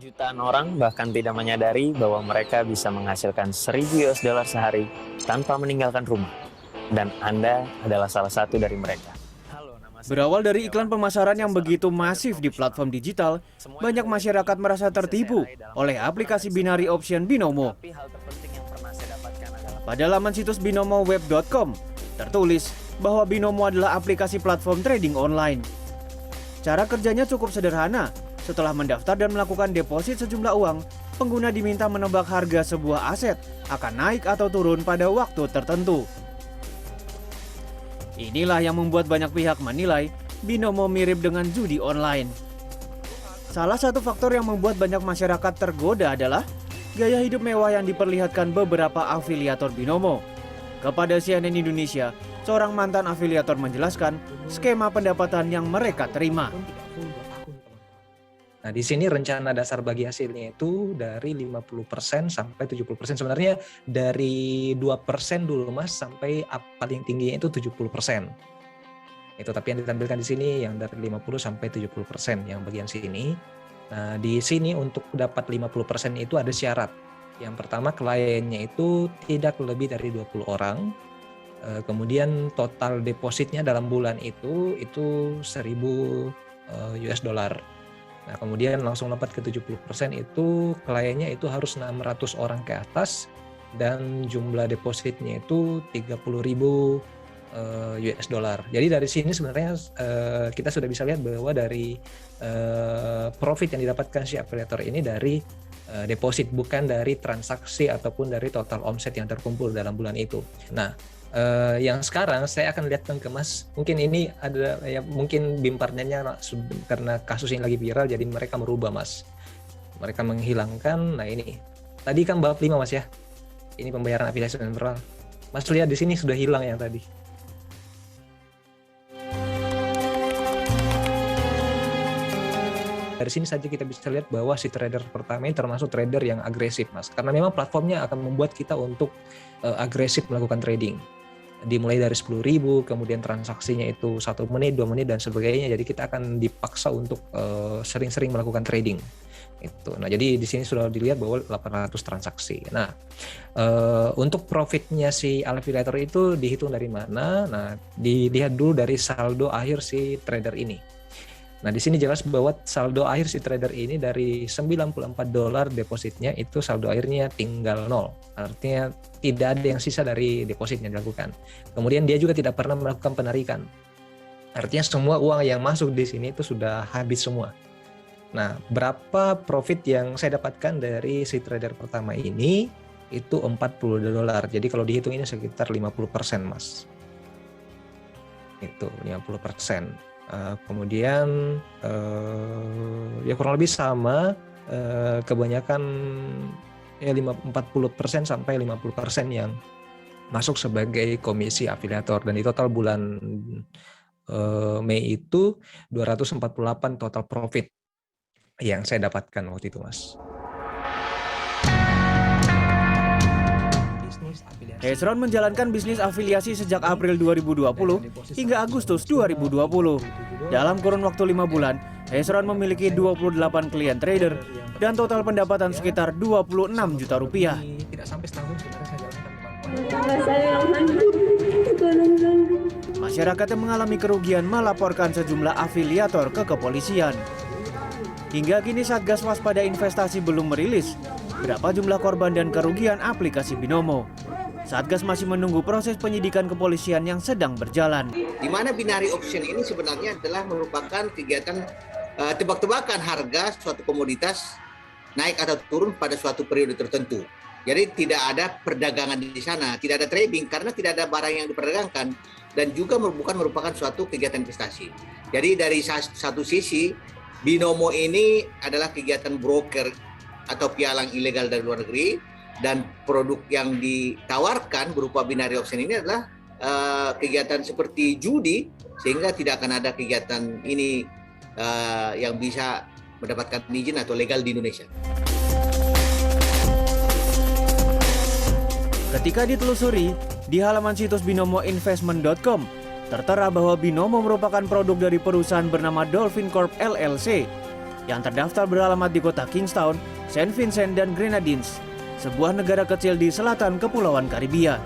Jutaan orang bahkan tidak menyadari bahwa mereka bisa menghasilkan $1.000 sehari tanpa meninggalkan rumah. Dan Anda adalah salah satu dari mereka. Halo, nama saya Berawal dari iklan Gunawan, pemasaran yang seorang begitu trader masif di profesional. platform digital, Semua yang banyak ada di masyarakat sini merasa bisa saya tertipu raih dalam oleh beberapa aplikasi praktek binary sederhana. option Binomo. Tapi hal terpenting yang pernah saya dapatkan adalah Pada laman situs binomoweb.com, tertulis bahwa Binomo adalah aplikasi platform trading online. Cara kerjanya cukup sederhana. Setelah mendaftar dan melakukan deposit sejumlah uang, pengguna diminta menebak harga sebuah aset akan naik atau turun pada waktu tertentu. Inilah yang membuat banyak pihak menilai Binomo mirip dengan judi online. Salah satu faktor yang membuat banyak masyarakat tergoda adalah gaya hidup mewah yang diperlihatkan beberapa afiliator Binomo. Kepada CNN Indonesia, seorang mantan afiliator menjelaskan skema pendapatan yang mereka terima. Nah, di sini rencana dasar bagi hasilnya itu dari 50% sampai 70%. Sebenarnya dari 2% dulu Mas sampai paling tingginya itu 70%. Itu tapi yang ditampilkan di sini yang dari 50 sampai 70% yang bagian sini. Nah, di sini untuk dapat 50% itu ada syarat. Yang pertama kliennya itu tidak lebih dari 20 orang. Kemudian total depositnya dalam bulan itu $1.000. Nah, kemudian langsung lompat ke 70% itu kliennya itu harus 600 orang ke atas dan jumlah depositnya itu $30.000. Jadi dari sini sebenarnya kita sudah bisa lihat bahwa dari profit yang didapatkan si afiliator ini dari deposit, bukan dari transaksi ataupun dari total omset yang terkumpul dalam bulan itu. Nah, yang sekarang saya akan lihatkan ke Mas, mungkin ini ada ya, mungkin BIM partnernya karena kasus ini lagi viral jadi mereka merubah Mas, mereka menghilangkan. Nah ini tadi kan bab 5 Mas ya, ini pembayaran afiliasi dan referral. Mas lihat di sini sudah hilang yang tadi. Dari sini saja kita bisa lihat bahwa si trader pertama ini termasuk trader yang agresif Mas, karena memang platformnya akan membuat kita untuk agresif melakukan trading. Dimulai dari 10.000, kemudian transaksinya itu 1 menit, 2 menit dan sebagainya. Jadi kita akan dipaksa untuk sering-sering melakukan trading. Itu. Nah, jadi di sini sudah dilihat bahwa 800 transaksi. Nah, untuk profitnya si afiliator itu dihitung dari mana? Nah, dilihat dulu dari saldo akhir si trader ini. Nah, di sini jelas bahwa saldo akhir si trader ini dari $94 depositnya itu saldo akhirnya tinggal 0. Artinya tidak ada yang sisa dari deposit yang dilakukan. Kemudian dia juga tidak pernah melakukan penarikan. Artinya semua uang yang masuk di sini itu sudah habis semua. Nah, berapa profit yang saya dapatkan dari si trader pertama ini? Itu $40. Jadi kalau dihitung ini sekitar 50% Mas. Itu 50%. Kemudian ya kurang lebih sama, kebanyakan ya 40% sampai 50% yang masuk sebagai komisi afiliator, dan di total bulan Mei itu 248 total profit yang saya dapatkan waktu itu Mas. Hezron menjalankan bisnis afiliasi sejak April 2020 hingga Agustus 2020. Dalam kurun waktu 5 bulan, Hezron memiliki 28 klien trader dan total pendapatan sekitar 26 juta rupiah. Tidak sampai setahun sebenarnya saya jalankan. Masyarakat yang mengalami kerugian melaporkan sejumlah afiliator ke kepolisian. Hingga kini Satgas Waspada Investasi belum merilis berapa jumlah korban dan kerugian aplikasi Binomo. Satgas masih menunggu proses penyidikan kepolisian yang sedang berjalan. Di mana binary option ini sebenarnya adalah merupakan kegiatan tebak-tebakan harga suatu komoditas naik atau turun pada suatu periode tertentu. Jadi tidak ada perdagangan di sana, tidak ada trading karena tidak ada barang yang diperdagangkan, dan juga bukan merupakan suatu kegiatan investasi. Jadi dari satu sisi Binomo ini adalah kegiatan broker atau pialang ilegal dari luar negeri, dan produk yang ditawarkan berupa binary option ini adalah kegiatan seperti judi, sehingga tidak akan ada kegiatan ini yang bisa mendapatkan izin atau legal di Indonesia. Ketika ditelusuri, di halaman situs binomoinvestment.com, tertera bahwa Binomo merupakan produk dari perusahaan bernama Dolphin Corp LLC. yang terdaftar beralamat di kota Kingstown, Saint Vincent dan Grenadines, sebuah negara kecil di selatan Kepulauan Karibia.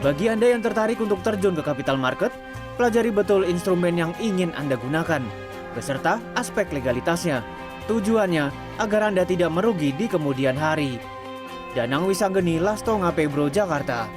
Bagi Anda yang tertarik untuk terjun ke capital market, pelajari betul instrumen yang ingin Anda gunakan, beserta aspek legalitasnya. Tujuannya agar Anda tidak merugi di kemudian hari. Danang Wisanggeni, Lastonga Pebro, Jakarta.